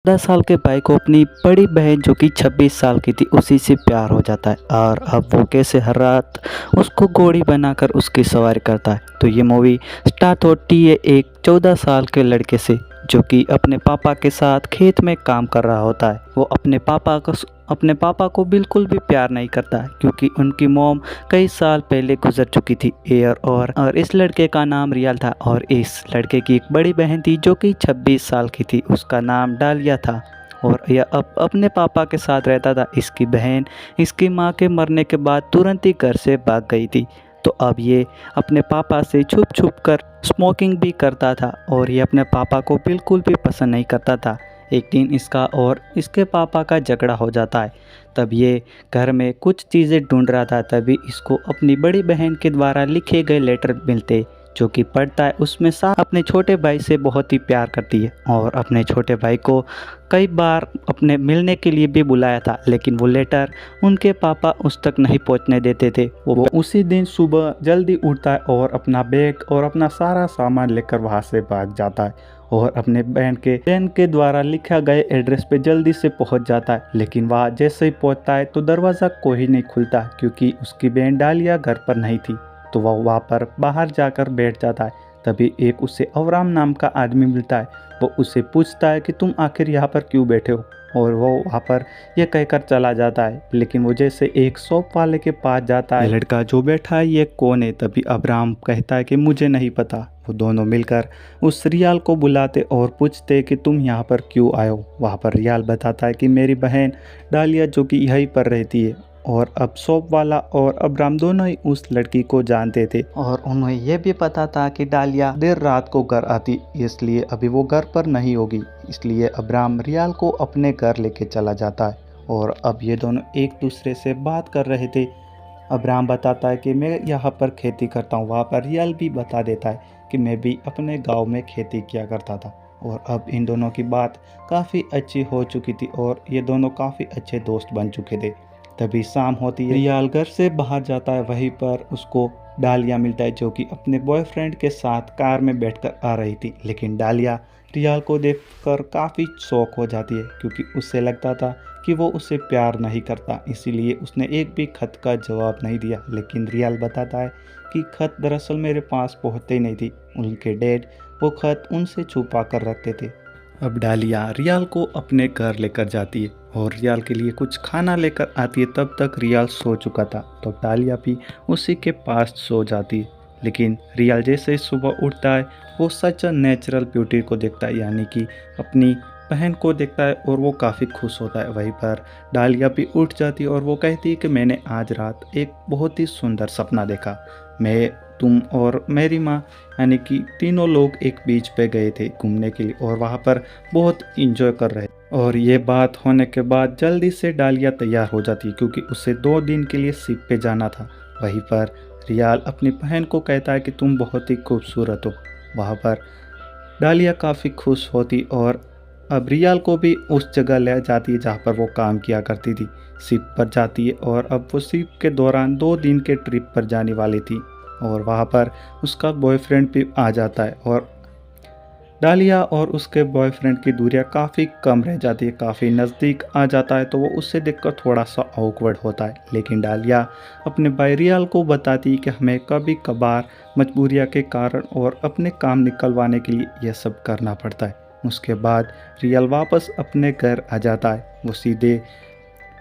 10 साल के भाई को अपनी बड़ी बहन जो कि 26 साल की थी उसी से प्यार हो जाता है और अब वो कैसे हर रात उसको घोड़ी बनाकर उसकी सवारी करता है। तो ये मूवी स्टार्ट होती है एक 14 साल के लड़के से जो कि अपने पापा के साथ खेत में काम कर रहा होता है। वो अपने पापा को बिल्कुल भी प्यार नहीं करता है क्योंकि उनकी मॉम कई साल पहले गुजर चुकी थी। और इस लड़के का नाम रियल था और इस लड़के की एक बड़ी बहन थी जो कि 26 साल की थी, उसका नाम डालिया था। और यह अब अपने पापा के साथ रहता था। इसकी बहन इसकी माँ के मरने के बाद तुरंत ही घर से भाग गई थी। तो अब ये अपने पापा से छुप छुप कर स्मोकिंग भी करता था और ये अपने पापा को बिल्कुल भी पसंद नहीं करता था। एक दिन इसका और इसके पापा का झगड़ा हो जाता है। तब ये घर में कुछ चीज़ें ढूंढ रहा था, तभी इसको अपनी बड़ी बहन के द्वारा लिखे गए लेटर मिलते जो कि पढ़ता है। उसमें साफ अपने छोटे भाई से बहुत ही प्यार करती है और अपने छोटे भाई को कई बार अपने मिलने के लिए भी बुलाया था, लेकिन वो लेटर उनके पापा उस तक नहीं पहुंचने देते थे। वो उसी दिन सुबह जल्दी उठता है और अपना बैग और अपना सारा सामान लेकर वहाँ से भाग जाता है और अपने बहन के द्वारा लिखा गए एड्रेस पे जल्दी से पहुंच जाता है। लेकिन वहाँ जैसे ही पहुंचता है तो दरवाज़ा कोई नहीं खुलता क्योंकि उसकी बहन डालिया घर पर नहीं थी। तो वह वहाँ पर बाहर जाकर बैठ जाता है। तभी एक उसे अवराम नाम का आदमी मिलता है। वो उसे पूछता है कि तुम आखिर यहाँ पर क्यों बैठे हो, और वो वहाँ पर यह कहकर चला जाता है। लेकिन वो जैसे एक शॉप वाले के पास जाता है, लड़का जो बैठा है ये कौन है, तभी अवराम कहता है कि मुझे नहीं पता। वो दोनों मिलकर उस रियाल को बुलाते और पूछते कि तुम यहाँ पर क्यों आए हो। वहाँ पर रियाल बताता है कि मेरी बहन डालिया जो कि यहीं पर रहती है। और अब शॉप वाला और अब्राम दोनों ही उस लड़की को जानते थे और उन्हें यह भी पता था कि डालिया देर रात को घर आती, इसलिए अभी वो घर पर नहीं होगी। इसलिए अब्राम रियाल को अपने घर लेके चला जाता है और अब ये दोनों एक दूसरे से बात कर रहे थे। अब्राम बताता है कि मैं यहाँ पर खेती करता हूँ। वहाँ पर रियाल भी बता देता है कि मैं भी अपने गाँव में खेती किया करता था। और अब इन दोनों की बात काफ़ी अच्छी हो चुकी थी और ये दोनों काफ़ी अच्छे दोस्त बन चुके थे। तभी शाम होती है, रियाल घर से बाहर जाता है। वहीं पर उसको डालिया मिलता है जो कि अपने बॉयफ्रेंड के साथ कार में बैठकर आ रही थी। लेकिन डालिया रियाल को देखकर काफ़ी शौक हो जाती है क्योंकि उससे लगता था कि वो उसे प्यार नहीं करता, इसीलिए उसने एक भी खत का जवाब नहीं दिया। लेकिन रियाल बताता है कि खत दरअसल मेरे पास पहुँचते ही नहीं थी, उनके डैड वो खत उनसे छुपा कर रखते थे। अब डालिया रियाल को अपने घर लेकर जाती है और रियाल के लिए कुछ खाना लेकर आती है। तब तक रियाल सो चुका था तो डालिया भी उसी के पास सो जाती है। लेकिन रियाल जैसे ही सुबह उठता है वो सच नेचुरल ब्यूटी को देखता है, यानी कि अपनी बहन को देखता है और वो काफ़ी खुश होता है। वहीं पर डालिया भी उठ जाती है और वो कहती है कि मैंने आज रात एक बहुत ही सुंदर सपना देखा। मैं, तुम और मेरी माँ यानी कि तीनों लोग एक बीच पे गए थे घूमने के लिए और वहाँ पर बहुत इंजॉय कर रहे। और ये बात होने के बाद जल्दी से डालिया तैयार हो जाती है क्योंकि उसे 2 दिन के लिए शिप पे जाना था। वहीं पर रियाल अपनी बहन को कहता है कि तुम बहुत ही खूबसूरत हो। वहाँ पर डालिया काफ़ी खुश होती और अब रियाल को भी उस जगह ले जाती है जहाँ पर वो काम किया करती थी। शिप पर जाती है और अब वो शिप के दौरान 2 दिन के ट्रिप पर जाने वाली थी और वहाँ पर उसका बॉयफ्रेंड भी आ जाता है। और डालिया और उसके बॉयफ्रेंड की दूरियां काफ़ी कम रह जाती है, काफ़ी नज़दीक आ जाता है तो वो उससे देखकर थोड़ा सा ऑकवर्ड होता है। लेकिन डालिया अपने भाई रियाल को बताती है कि हमें कभी कभार मजबूरियां के कारण और अपने काम निकलवाने के लिए यह सब करना पड़ता है। उसके बाद रियाल वापस अपने घर आ जाता है। वो सीधे,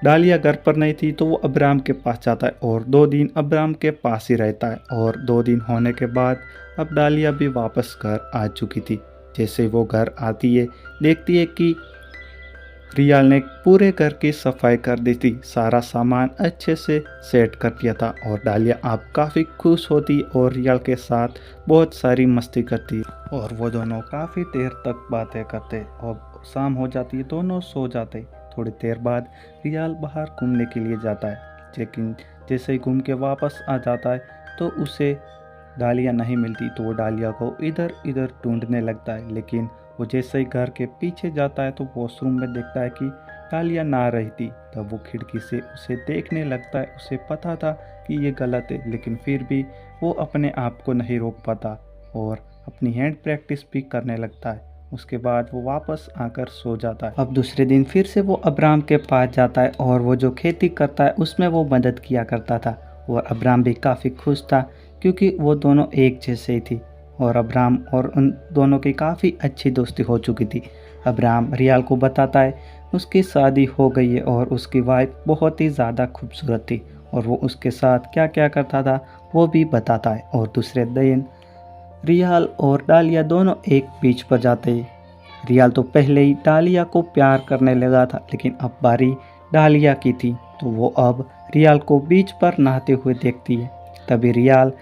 डालिया घर पर नहीं थी तो वो अब्राम के पास जाता है और 2 दिन अब्राम के पास ही रहता है। और 2 दिन होने के बाद अब डालिया भी वापस घर आ चुकी थी। जैसे वो घर आती है देखती है कि रियाल ने पूरे घर की सफाई कर दी थी, सारा सामान अच्छे से सेट कर दिया था। और डालिया आप काफ़ी खुश होती और रियाल के साथ बहुत सारी मस्ती करती और वो दोनों काफ़ी देर तक बातें करते और शाम हो जाती है, दोनों सो जाते। थोड़ी देर बाद रियाल बाहर घूमने के लिए जाता है, लेकिन जैसे ही घूम के वापस आ जाता है तो उसे डालिया नहीं मिलती। तो वो डालिया को इधर इधर ढूंढने लगता है, लेकिन वो जैसे ही घर के पीछे जाता है तो वॉशरूम में देखता है कि डालिया ना रही थी। तब वो खिड़की से उसे देखने लगता है। उसे पता था कि ये गलत है, लेकिन फिर भी वो अपने आप को नहीं रोक पाता और अपनी हैंड प्रैक्टिस भी करने लगता है। उसके बाद वो वापस आकर सो जाता है। अब दूसरे दिन फिर से वो अब्राम के पास जाता है और वो जो खेती करता है उसमें वो मदद किया करता था और अब्राम भी काफ़ी खुश था क्योंकि वो दोनों एक जैसे ही थी और अब्राम और उन दोनों की काफ़ी अच्छी दोस्ती हो चुकी थी। अब्राम रियाल को बताता है उसकी शादी हो गई है और उसकी वाइफ बहुत ही ज़्यादा खूबसूरत थी और वो उसके साथ क्या क्या करता था वो भी बताता है। और दूसरे दिन रियाल और डालिया दोनों एक बीच पर जाते हैं। रियाल तो पहले ही डालिया को प्यार करने लगा था लेकिन अब बारी डालिया की थी तो वो अब रियाल को बीच पर नहाते हुए देखती है। तभी रियाल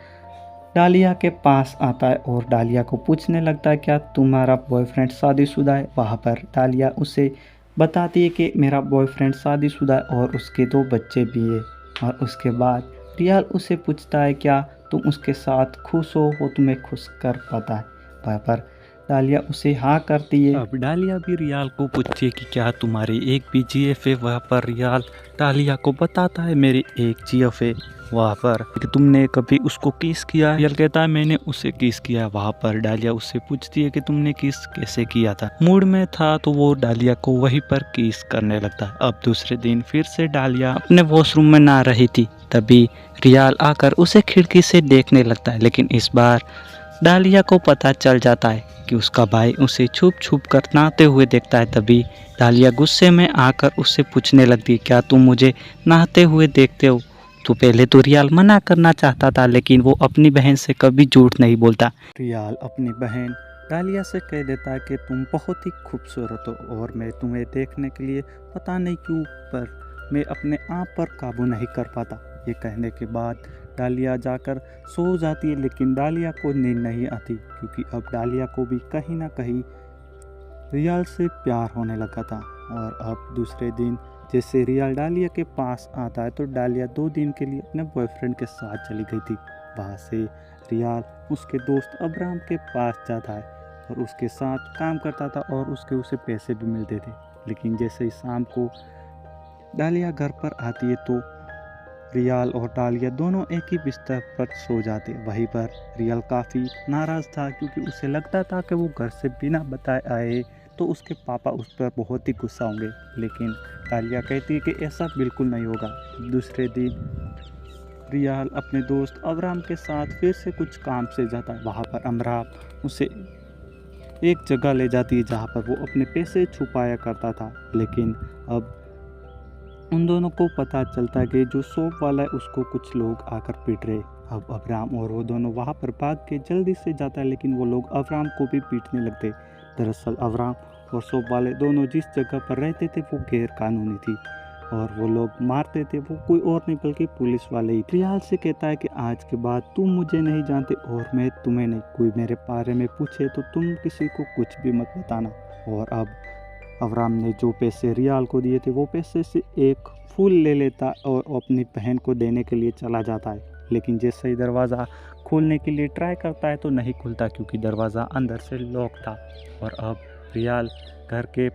डालिया के पास आता है और डालिया को पूछने लगता है क्या तुम्हारा बॉयफ्रेंड शादीशुदा है। वहाँ पर डालिया उसे बताती है कि मेरा बॉयफ्रेंड शादीशुदा है और उसके 2 बच्चे भी है। और उसके बाद रियाल उसे पूछता है क्या तुम उसके साथ खुश हो वो तुम्हें खुश कर पाता है। वहाँ पर डालिया उसे हाँ करती है। अब डालिया भी रियाल को पूछती है कि क्या तुम्हारी एक भी जीएफ है। वहाँ पर रियाल डालिया को बताता है मेरी एक जीएफ है। वहाँ पर कि तुमने कभी उसको किस किया। रियाल कहता है मैंने उसे किस किया। वहाँ पर डालिया उससे पूछती है कि तुमने किस कैसे किया था। मूड में था तो वो डालिया को वहीं पर किस करने लगता है। अब दूसरे दिन फिर से डालिया अपने वॉशरूम में नहा रही थी तभी रियाल आकर उसे खिड़की से देखने लगता है लेकिन इस बार डालिया को पता चल जाता है कि उसका भाई उसे छुप छुप कर नहाते हुए देखता है। तभी डालिया गुस्से में आकर उससे पूछने लगती है क्या तुम मुझे नहाते हुए देखते हो। तो पहले तो रियाल मना करना चाहता था लेकिन वो अपनी बहन से कभी झूठ नहीं बोलता। रियाल अपनी बहन डालिया से कह देता है कि तुम बहुत ही खूबसूरत हो और मैं तुम्हें देखने के लिए पता नहीं क्यों पर मैं अपने आप पर काबू नहीं कर पाता। ये कहने के बाद डालिया जाकर सो जाती है लेकिन डालिया को नींद नहीं आती क्योंकि अब डालिया को भी कहीं ना कहीं रियाल से प्यार होने लगा था। और अब दूसरे दिन जैसे रियाल डालिया के पास आता है तो डालिया 2 दिन के लिए अपने बॉयफ्रेंड के साथ चली गई थी। वहाँ से रियाल उसके दोस्त अब्राम के पास जाता है और उसके साथ काम करता था और उसे पैसे भी मिलते थे। लेकिन जैसे ही शाम को डालिया घर पर आती है तो रियाल और डालिया दोनों एक ही बिस्तर पर सो जाते। वहीं पर रियाल काफ़ी नाराज़ था क्योंकि उसे लगता था कि वो घर से बिना बताए आए तो उसके पापा उस पर बहुत ही गुस्सा होंगे। लेकिन डालिया कहती है कि ऐसा बिल्कुल नहीं होगा। दूसरे दिन रियाल अपने दोस्त अब्राम के साथ फिर से कुछ काम से जाता है। वहाँ पर अमराम उसे एक जगह ले जाती है जहाँ पर वो अपने पैसे छुपाया करता था। लेकिन अब उन दोनों को पता चलता है कि जो शॉप वाला है उसको कुछ लोग आकर पीट रहे। अब अब्राम और वो दोनों वहाँ पर भाग के जल्दी से जाता है लेकिन वो लोग अब्राम को भी पीटने लगते। दरअसल अब्राम और शॉप वाले दोनों जिस जगह पर रहते थे वो गैर कानूनी थी और वो लोग मारते थे वो कोई और नहीं बल्कि पुलिस वाले ही। रियाल से कहता है कि आज के बाद तुम मुझे नहीं जानते और मैं तुम्हें नहीं, कोई मेरे बारे में पूछे तो तुम किसी को कुछ भी मत बताना। और अब अब्राम ने जो पैसे रियाल को दिए थे वो पैसे से एक फूल ले लेता और अपनी बहन को देने के लिए चला जाता है। लेकिन जैसे ही दरवाज़ा खोलने के लिए ट्राई करता है तो नहीं खुलता क्योंकि दरवाज़ा अंदर से लॉक था। और अब रियाल घर के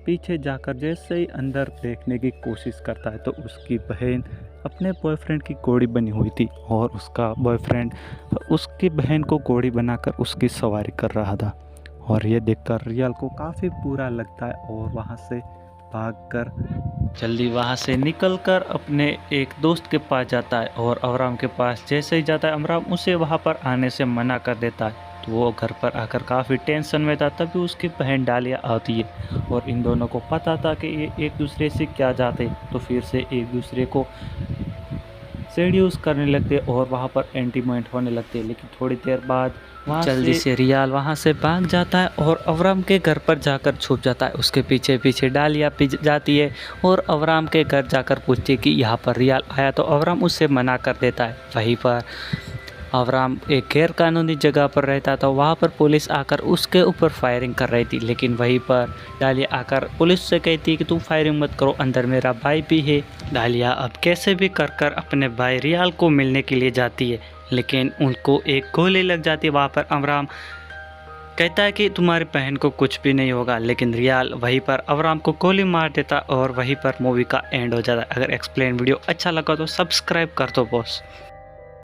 पीछे जाकर जैसे ही अंदर देखने की कोशिश करता है तो उसकी बहन अपने बॉयफ्रेंड की घोड़ी बनी हुई थी और उसका बॉयफ्रेंड उसकी बहन को घोड़ी बनाकर उसकी सवारी कर रहा था। और ये देखकर रियाल को काफ़ी बुरा लगता है और वहाँ से भागकर जल्दी वहाँ से निकलकर अपने एक दोस्त के पास जाता है और अब्राम के पास जैसे ही जाता है अब्राम उसे वहाँ पर आने से मना कर देता है। तो वो घर पर आकर काफ़ी टेंशन में था। तभी उसकी बहन डालिया आती है और इन दोनों को पता था कि ये एक दूसरे से क्या चाहते तो फिर से एक दूसरे को सेड्यूस करने लगते और वहाँ पर एंटीमेंट होने लगते। लेकिन थोड़ी देर बाद वहाँ जल्दी से रियाल वहाँ से भाग जाता है और अब्राम के घर पर जाकर छुप जाता है। उसके पीछे पीछे डालिया जाती है और अब्राम के घर जाकर पूछती है कि यहाँ पर रियाल आया तो अब्राम उससे मना कर देता है। वहीं पर अब्राम एक गैर कानूनी जगह पर रहता था। वहाँ पर पुलिस आकर उसके ऊपर फायरिंग कर रही थी। लेकिन वहीं पर डालिया आकर पुलिस से कहती है कि तुम फायरिंग मत करो, अंदर मेरा भाई भी है। डालिया अब कैसे भी कर अपने भाई रियाल को मिलने के लिए जाती है लेकिन उनको एक गोली लग जाती है। वहाँ पर अब्राम कहता है कि तुम्हारी बहन को कुछ भी नहीं होगा लेकिन रियाल वहीं पर अब्राम को गोली मार देता और वहीं पर मूवी का एंड हो जाता है। अगर एक्सप्लेन वीडियो अच्छा लगा तो सब्सक्राइब कर दो बॉस।